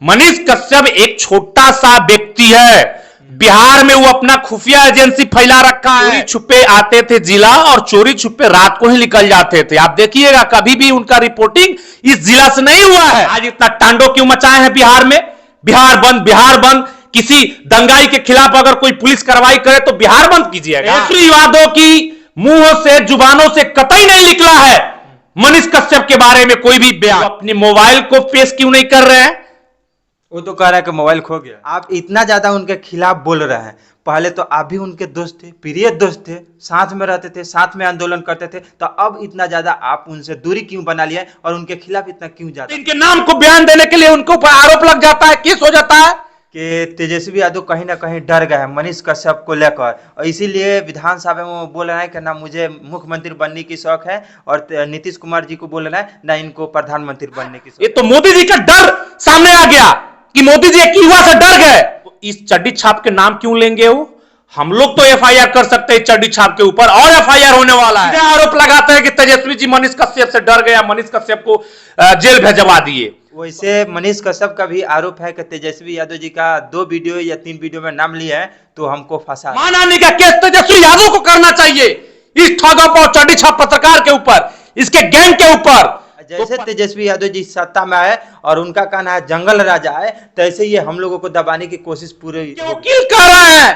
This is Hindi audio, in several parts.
मनीष कश्यप एक छोटा सा व्यक्ति है। बिहार में वो अपना खुफिया एजेंसी फैला रखा है। चोरी छुपे आते थे जिला और चोरी छुपे रात को ही निकल जाते थे। आप देखिएगा कभी भी उनका रिपोर्टिंग इस जिला से नहीं हुआ है। आज इतना तांडव क्यों मचाए हैं बिहार में? बिहार बंद, बिहार बंद। किसी दंगाई के खिलाफ अगर कोई पुलिस कार्रवाई करे तो बिहार बंद कीजिएगा। तेजस्वी यादव की मुंह से जुबानों से कतई नहीं निकला है मनीष कश्यप के बारे में कोई भी बयान। अपने मोबाइल को पेश क्यों नहीं कर रहे हैं? वो तो कह रहा है कि मोबाइल खो गया। आप इतना ज्यादा उनके खिलाफ बोल रहे हैं। पहले तो आप भी उनके दोस्त थे, प्रिय दोस्त थे, साथ में रहते थे, साथ में आंदोलन करते थे, तो अब इतना ज्यादा आप उनसे दूरी क्यों बना लिया और उनके खिलाफ इतना क्यों ज्यादा? इनके नाम को बयान देने के लिए उनको ऊपर आरोप लग जाता है, केस हो जाता है कि तेजस्वी यादव कहीं ना कहीं डर गए हैं मनीष कश्यप को लेकर, और इसीलिए विधानसभा में वो बोल रहे हैं कि ना मुझे मुख्यमंत्री बनने की शौक है और नीतीश कुमार जी को बोल रहे हैं ना इनको प्रधानमंत्री बनने की शौक। ये तो मोदी जी का डर सामने आ गया कि मोदी जी एक युवा से डर गए। इस चड्डी छाप के नाम क्यों लेंगे वो? हम लोग तो एफआईआर कर सकते हैं चड्डी छाप के ऊपर, और एफआईआर होने वाला है। आरोप लगाते हैं कि तेजस्वी जी मनीष कश्यप से डर गया, मनीष कश्यप को जेल भेजवा दिए। वैसे मनीष कश्यप का भी आरोप है कि तेजस्वी यादव जी का 2 वीडियो या 3 वीडियो में नाम लिया है तो हमको फंसा। मानहानि का केस तेजस्वी यादव को करना चाहिए इस ठगप और चड्डी छाप पत्रकार के ऊपर, इसके गैंग के ऊपर। जैसे तेजस्वी यादव जी सत्ता में आए और उनका कहना है जंगल राजा है, तैसे ही हम लोगों को दबाने की कोशिश पूरी। वकील कह रहे हैं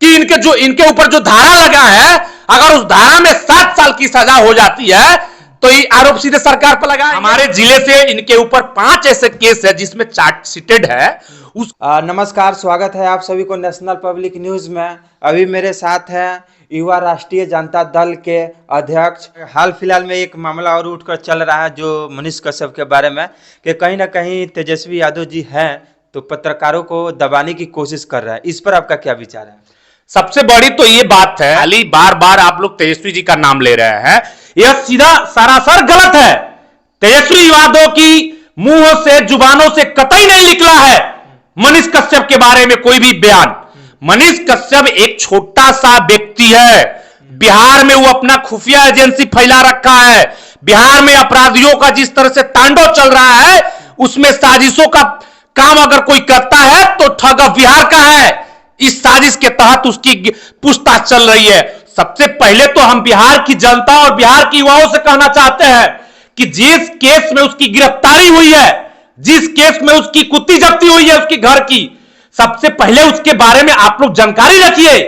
कि इनके ऊपर जो धारा लगा है, अगर उस धारा में 7 साल की सजा हो जाती है तो ये आरोप सीधे सरकार पर लगा। हमारे जिले से इनके ऊपर 5 ऐसे केस है जिसमें चार्जशीटेड है। नमस्कार, स्वागत है आप सभी को नेशनल पब्लिक न्यूज में। अभी मेरे साथ है युवा राष्ट्रीय जनता दल के अध्यक्ष। हाल फिलहाल में एक मामला और उठकर चल रहा है जो मनीष कश्यप के बारे में, कि कहीं ना कहीं तेजस्वी यादव जी हैं तो पत्रकारों को दबाने की कोशिश कर रहा है। इस पर आपका क्या विचार है? सबसे बड़ी तो ये बात है, खाली बार बार आप लोग तेजस्वी जी का नाम ले रहे हैं, यह सीधा सरासर गलत है। तेजस्वी यादव की मुंह से जुबानों से कतई नहीं निकला है मनीष कश्यप के बारे में कोई भी बयान। मनीष कश्यप एक छोटा सा व्यक्ति है। बिहार में वो अपना खुफिया एजेंसी फैला रखा है। बिहार में अपराधियों का जिस तरह से तांडव चल रहा है, उसमें साजिशों का काम अगर कोई करता है तो ठग बिहार का है। इस साजिश के तहत उसकी पूछताछ चल रही है। सबसे पहले तो हम बिहार की जनता और बिहार के युवाओं से कहना चाहते हैं कि जिस केस में उसकी गिरफ्तारी हुई है, जिस केस में उसकी कुत्ती जब्ती हुई है उसकी घर की, सबसे पहले उसके बारे में आप लोग जानकारी रखिए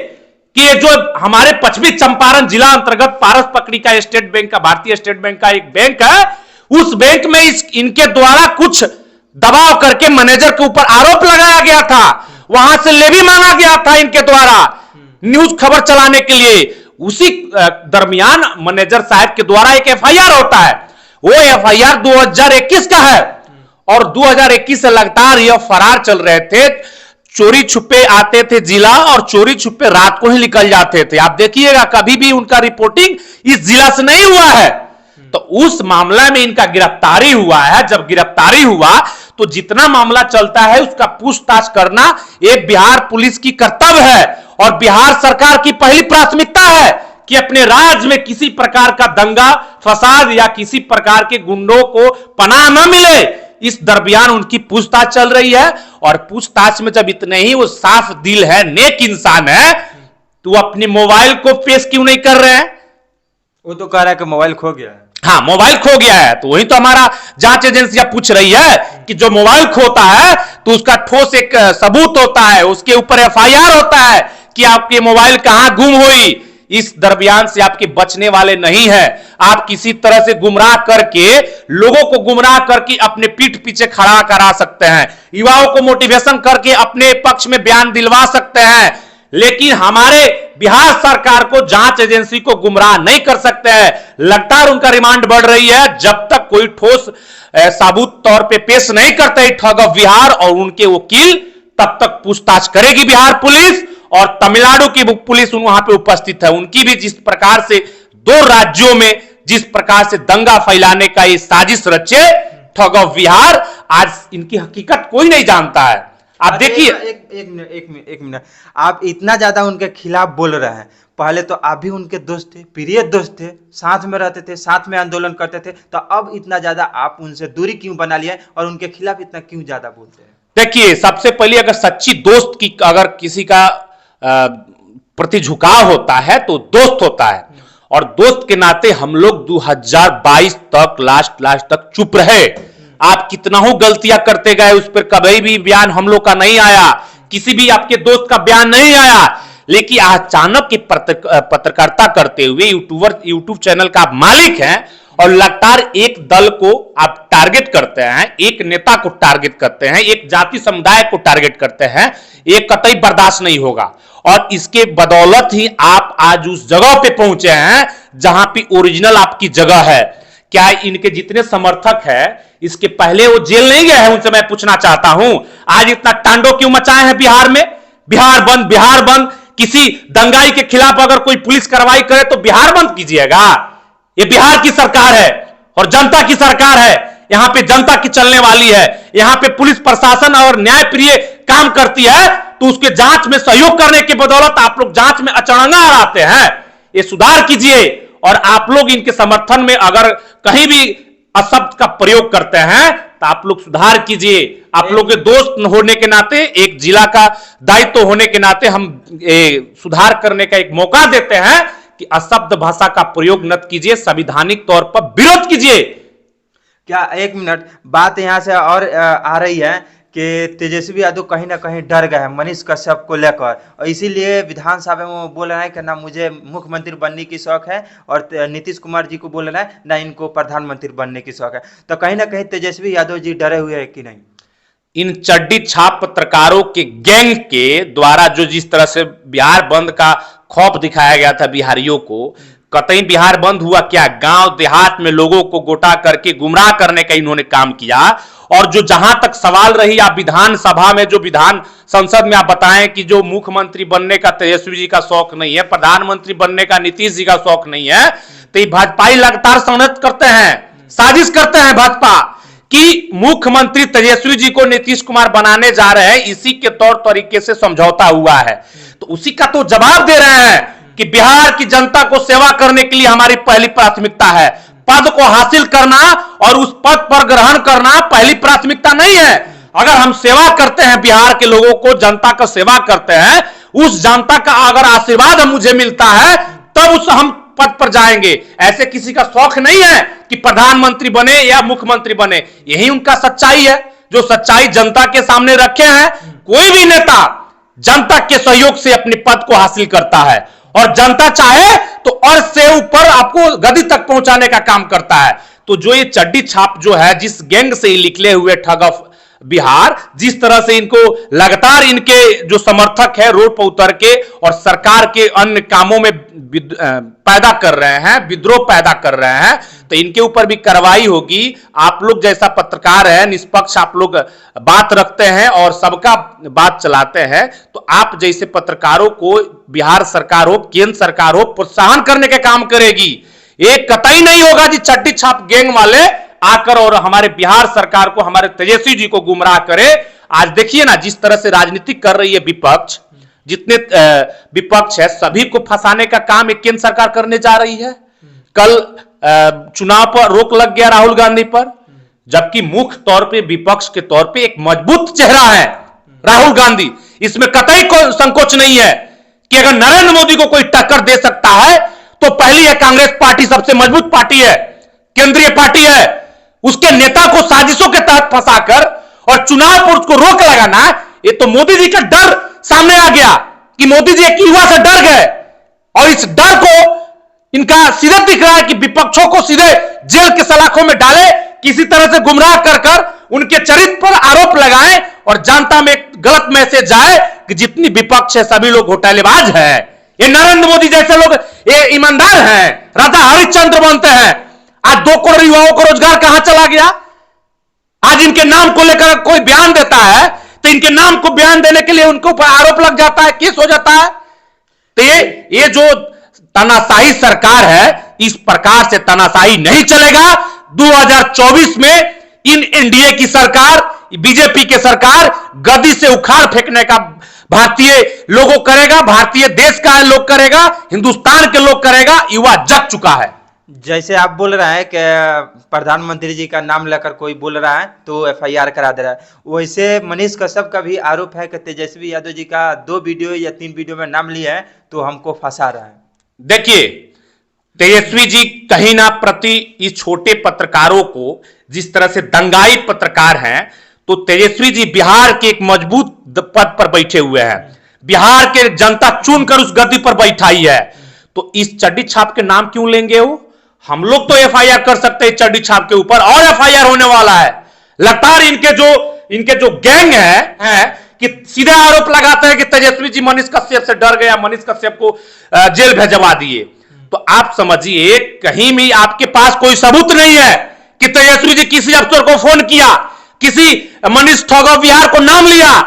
कि ये जो हमारे पश्चिमी चंपारण जिला अंतर्गत पारस पकड़ी का स्टेट बैंक का, भारतीय स्टेट बैंक का एक बैंक है, उस बैंक में इनके द्वारा कुछ दबाव करके मैनेजर के ऊपर आरोप लगाया गया था। वहां से लेवी मांगा गया था इनके द्वारा न्यूज खबर चलाने के लिए। उसी दरमियान मैनेजर साहब के द्वारा एक एफआईआर होता है। वो एफआईआर 2021 का है और 2021 से लगातार यह फरार चल रहे थे। चोरी छुपे आते थे जिला और चोरी छुपे रात को ही निकल जाते थे। आप देखिएगा कभी भी उनका रिपोर्टिंग इस जिला से नहीं हुआ है। तो उस मामले में इनका गिरफ्तारी हुआ है। जब गिरफ्तारी हुआ तो जितना मामला चलता है उसका पूछताछ करना एक बिहार पुलिस की कर्तव्य है और बिहार सरकार की पहली प्राथमिकता है कि अपने राज्य में किसी प्रकार का दंगा फसाद या किसी प्रकार के गुंडों को पनाह न मिले। इस दरमियान उनकी पूछताछ चल रही है और पूछताछ में जब इतने ही वो साफ दिल है, नेक इंसान है, तो अपने मोबाइल को पेश क्यों नहीं कर रहे हैं? वो तो कह रहा है कि मोबाइल खो गया है। हाँ, मोबाइल खो गया है तो वही तो हमारा जांच एजेंसियां पूछ रही है कि जो मोबाइल खोता है तो उसका ठोस एक सबूत होता है, उसके ऊपर एफआईआर होता है कि आपके मोबाइल कहां गुम हुई। इस दरमियान से आपके बचने वाले नहीं है। आप किसी तरह से गुमराह करके, लोगों को गुमराह करके अपने पीठ पीछे खड़ा करा सकते हैं, युवाओं को मोटिवेशन करके अपने पक्ष में बयान दिलवा सकते हैं, लेकिन हमारे बिहार सरकार को, जांच एजेंसी को गुमराह नहीं कर सकते हैं। लगातार उनका रिमांड बढ़ रही है। जब तक कोई ठोस साबुत तौर पे पेश नहीं करते ठग बिहार और उनके वकील, तब तक पूछताछ करेगी बिहार पुलिस और तमिलनाडु की पुलिस वहां पे उपस्थित है। उनकी भी जिस प्रकार से 2 राज्यों में जिस प्रकार से दंगा फैलाने का ये साजिश रचे ठग बिहार, आज इनकी हकीकत कोई नहीं जानता है। आप देखिए, एक मिनट, आप इतना ज्यादा उनके खिलाफ बोल रहे हैं। पहले तो आप भी उनके दोस्त थे, प्रिय दोस्त थे, साथ में रहते थे, साथ में आंदोलन करते थे, तो अब इतना ज्यादा आप उनसे दूरी क्यों बना लिया और उनके खिलाफ इतना क्यों ज्यादा बोलते हैं? देखिए, सबसे पहले अगर सच्ची दोस्त की अगर किसी का प्रति झुकाव होता है तो दोस्त होता है, और दोस्त के नाते हम लोग 2022 तक लास्ट तक चुप रहे। आप कितना हो गलतियां करते गए, उस पर कभी भी बयान हम लोग का नहीं आया, किसी भी आपके दोस्त का बयान नहीं आया। लेकिन अचानक की पत्रकारिता करते हुए यूट्यूब चैनल का आप मालिक हैं और लगातार एक दल को आप टारगेट करते हैं, एक नेता को टारगेट करते हैं, एक जाति समुदाय को टारगेट करते हैं, ये कतई बर्दाश्त नहीं होगा। और इसके बदौलत ही आप आज उस जगह पे पहुंचे हैं जहां पे ओरिजिनल आपकी जगह है। क्या इनके जितने समर्थक है, इसके पहले वो जेल नहीं गए हैं? उनसे मैं पूछना चाहता हूं, आज इतना तांडव क्यों मचाए हैं बिहार में? बिहार बंद, बिहार बंद। किसी दंगाई के खिलाफ अगर कोई पुलिस कार्रवाई करे तो बिहार बंद कीजिएगा? ये बिहार की सरकार है और जनता की सरकार है, यहां पे जनता की चलने वाली है, यहां पे पुलिस प्रशासन और न्यायप्रिय काम करती है, तो उसके जांच में सहयोग करने की बदौलत आप लोग जांच में अचरंगा हराते हैं। ये सुधार कीजिए। और आप लोग इनके समर्थन में अगर कहीं भी अशब्द का प्रयोग करते हैं तो आप लोग सुधार कीजिए। आप लोग के दोस्त होने के नाते, एक जिला का दायित्व होने के नाते हम सुधार करने का एक मौका देते हैं कि अशब्द भाषा का प्रयोग न कीजिए, संवैधानिक तौर पर विरोध कीजिए। क्या एक मिनट, बात यहां से और आ रही है कि तेजस्वी यादव कहीं ना कहीं डर गए हैं मनीष कश्यप को लेकर, और इसीलिए विधानसभा में वो बोल रहे हैं कि ना मुझे मुख्यमंत्री बनने की शौक है, और नीतीश कुमार जी को बोल रहे हैं ना इनको प्रधानमंत्री बनने की शौक है। तो कहीं ना कहीं तेजस्वी यादव जी डरे हुए हैं कि नहीं? इन चड्डी छाप पत्रकारों के गैंग के द्वारा जो जिस तरह से बिहार बंद का खौफ दिखाया गया था बिहारियों को, कतई बिहार बंद हुआ क्या? गांव देहात में लोगों को गोटा करके गुमराह करने का इन्होंने काम किया। और जो जहां तक सवाल रही, आप विधानसभा में, जो विधान संसद में आप बताएं कि जो मुख्यमंत्री बनने का तेजस्वी जी का शौक नहीं है, प्रधानमंत्री बनने का नीतीश जी का शौक नहीं है, तो ये भाजपाई लगातार षड्यंत्र करते हैं, साजिश करते हैं भाजपा कि मुख्यमंत्री तेजस्वी जी को नीतीश कुमार बनाने जा रहे हैं, इसी के तौर तरीके से समझौता हुआ है। तो उसी का तो जवाब दे रहे हैं कि बिहार की जनता को सेवा करने के लिए हमारी पहली प्राथमिकता है। पद को हासिल करना और उस पद पर ग्रहण करना पहली प्राथमिकता नहीं है। अगर हम सेवा करते हैं, बिहार के लोगों को, जनता का सेवा करते हैं, उस जनता का अगर आशीर्वाद मुझे मिलता है तब उस हम पद पर जाएंगे। ऐसे किसी का शौक नहीं है कि प्रधानमंत्री बने या मुख्यमंत्री बने। यही उनका सच्चाई है, जो सच्चाई जनता के सामने रखे हैं। कोई भी नेता जनता के सहयोग से अपने पद को हासिल करता है, और जनता चाहे तो अर्श से ऊपर आपको गद्दी तक पहुंचाने का काम करता है। तो जो ये चड्डी छाप जो है, जिस गैंग से निकले हुए ठग ऑफ बिहार, जिस तरह से इनको लगातार इनके जो समर्थक है रोड पर उतर के और सरकार के अन्य कामों में पैदा कर रहे हैं, विद्रोह पैदा कर रहे हैं, तो इनके ऊपर भी कार्रवाई होगी। आप लोग जैसा पत्रकार है, निष्पक्ष आप लोग बात रखते हैं और सबका बात चलाते हैं, तो आप जैसे पत्रकारों को बिहार सरकार हो, केंद्र सरकार हो, प्रोत्साहन करने का काम करेगी। एक कतई नहीं होगा जी चट्टी छाप गैंग वाले आकर और हमारे बिहार सरकार को, हमारे तेजस्वी जी को गुमराह करे। आज देखिए ना, जिस तरह से राजनीति कर रही है विपक्ष, जितने विपक्ष है सभी को फंसाने का काम एक केंद्र सरकार करने जा रही है। कल चुनाव पर रोक लग गया राहुल गांधी पर, जबकि मुख्य तौर पे विपक्ष के तौर पे एक मजबूत चेहरा है राहुल गांधी। इसमें कतई कोई संकोच नहीं है कि अगर नरेंद्र मोदी को कोई टक्कर दे सकता है तो पहली है कांग्रेस पार्टी, सबसे मजबूत पार्टी है, केंद्रीय पार्टी है। उसके नेता को साजिशों के तहत फंसाकर और चुनाव पर उसको रोक लगाना, ये तो मोदी जी का डर सामने आ गया कि मोदी जी एक युवा से डर गए, और इस डर को इनका सीधे दिख रहा है कि विपक्षों को सीधे जेल के सलाखों में डाले, किसी तरह से गुमराह कर उनके चरित्र पर आरोप लगाएं और जनता में एक गलत मैसेज जाए कि जितनी विपक्ष है सभी लोग घोटालेबाज है। ये नरेंद्र मोदी जैसे लोग ये ईमानदार हैं, राजा हरिश्चंद्र बनते हैं। आज 2 करोड़ युवाओं को रोजगार कहां चला गया? आज इनके नाम को लेकर कोई बयान देता है तो इनके नाम को बयान देने के लिए उनके ऊपर आरोप लग जाता है, केस हो जाता है। तो ये जो तानाशाही सरकार है, इस प्रकार से तानाशाही नहीं चलेगा। 2024 में इन एनडीए की सरकार, बीजेपी की सरकार गद्दी से उखाड़ फेंकने का भारतीय लोगों करेगा, भारतीय देश का लोग करेगा, हिंदुस्तान के लोग करेगा। युवा जग चुका है। जैसे आप बोल रहे हैं कि प्रधानमंत्री जी का नाम लेकर कोई बोल रहा है तो एफआईआर करा दे रहा है, वैसे मनीष कश्यप का भी आरोप है कि तेजस्वी यादव जी का 2 वीडियो या 3 वीडियो में नाम लिया है तो हमको फंसा रहा है। देखिए, तेजस्वी जी कहीं ना प्रति इस छोटे पत्रकारों को, जिस तरह से दंगाई पत्रकार हैं, तो तेजस्वी जी बिहार के एक मजबूत पद पर बैठे हुए हैं, बिहार के जनता चुनकर उस गद्दी पर बैठाई है, तो इस चड्डी छाप के नाम क्यों लेंगे वो? हम लोग तो एफआईआर कर सकते हैं चड्डी छाप के ऊपर, और एफआईआर होने वाला है। लगातार इनके जो गैंग है कि सीधे आरोप लगाते हैं कि तेजस्वी जी मनीष कश्यप से डर गया, मनीष कश्यप को जेल भेजवा दिए। तो आप समझिए, कहीं भी आपके पास कोई सबूत नहीं है कि तेजस्वी जी किसी अफसर को फोन किया, किसी मनीष ठगो बिहार को नाम लिया,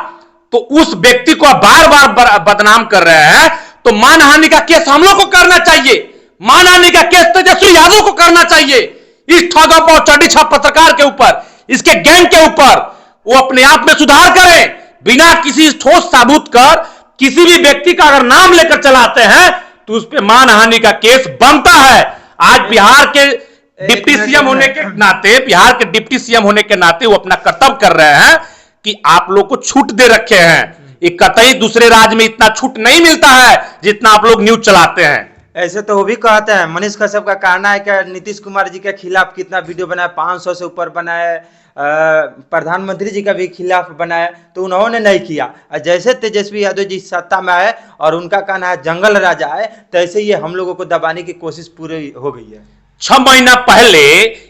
तो उस व्यक्ति को बार बार बदनाम कर रहे हैं। तो मानहानि का केस हम लोग को करना चाहिए, मानहानि का केस तेजस्वी यादव को करना चाहिए, इस ठगप और चड्डी छाप पत्रकार के ऊपर, इसके गैंग के ऊपर। वो अपने आप में सुधार करें, बिना किसी ठोस सबूत कर किसी भी व्यक्ति का अगर नाम लेकर चलाते हैं तो उस पर मानहानि का केस बनता है। आज बिहार के डिप्टी सीएम होने के नाते, बिहार के डिप्टी सीएम होने के नाते वो अपना कर्तव्य कर रहे हैं कि आप लोग को छूट दे रखे हैं। एक कतई दूसरे राज्य में इतना छूट नहीं मिलता है जितना आप लोग न्यूज चलाते हैं। ऐसे तो वो भी कहते हैं, मनीष कश्यप का कहना है कि नीतीश कुमार जी के खिलाफ कितना वीडियो बनाया, 500 से ऊपर बनाया, प्रधानमंत्री जी का भी खिलाफ बनाया, तो उन्होंने नहीं किया। जैसे तेजस्वी यादव जी सत्ता में आए और उनका कहना है जंगल राजा है, तो ऐसे ही हम लोगों को दबाने की कोशिश पूरी हो गई है। 6 महीना पहले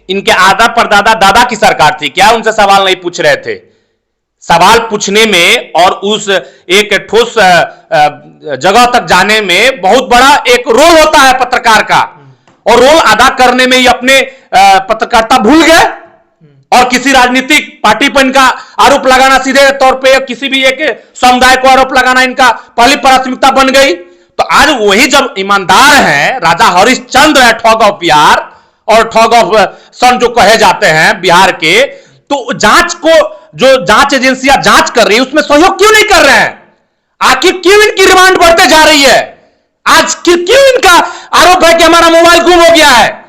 इनके आधा परदादा दादा की सरकार थी, क्या उनसे सवाल नहीं पूछ रहे थे? सवाल पूछने में और उस एक ठोस जगह तक जाने में बहुत बड़ा एक रोल होता है पत्रकार का, और रोल अदा करने में ये अपने पत्रकारिता भूल गए और किसी राजनीतिक पार्टी पर इनका आरोप लगाना, सीधे तौर पे किसी भी एक समुदाय को आरोप लगाना इनका पहली प्राथमिकता बन गई। तो आज वही जब ईमानदार हैं, राजा हरिश्चंद्र है ठग ऑफ बिहार और ठग ऑफ सन जो कहे जाते हैं बिहार के, तो जांच को जो जांच एजेंसियां जांच कर रही है उसमें सहयोग क्यों नहीं कर रहे हैं? आखिर क्यों इनकी रिमांड बढ़ते जा रही है? आज क्यों इनका आरोप है कि हमारा मोबाइल गुम हो गया है?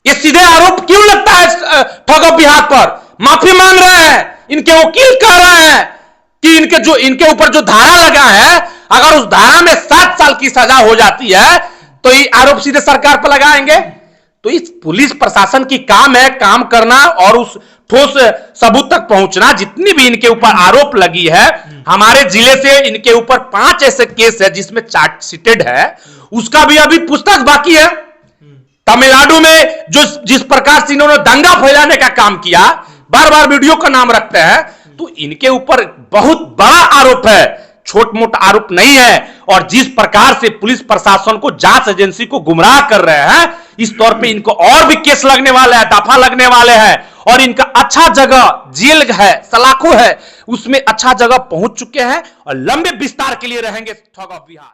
ये सीधे आरोप क्यों लगता है ठग ऑफ बिहार पर? माफी मांग रहे हैं, इनके वकील कह रहे हैं कि इनके ऊपर जो धारा लगा है, अगर उस धारा में 7 साल की सजा हो जाती है तो ये आरोप सीधे सरकार पर लगाएंगे। तो इस पुलिस प्रशासन की काम है काम करना और उस ठोस सबूत तक पहुंचना। जितनी भी इनके ऊपर आरोप लगी है, हमारे जिले से इनके ऊपर 5 ऐसे केस है जिसमें चार्जशीटेड है, उसका भी अभी पूछताछ बाकी है। तमिलनाडु में जिस प्रकार से इन्होंने दंगा फैलाने का काम किया, बार बार वीडियो का नाम रखते हैं, तो इनके ऊपर बहुत बड़ा आरोप है, छोट मोट आरोप नहीं है। और जिस प्रकार से पुलिस प्रशासन को, जांच एजेंसी को गुमराह कर रहे हैं, इस तौर पे इनको और भी केस लगने वाले हैं, दफा लगने वाले हैं, और इनका अच्छा जगह जेल है, सलाखों है, उसमें अच्छा जगह पहुंच चुके हैं और लंबे विस्तार के लिए रहेंगे ठग ऑफ बिहार।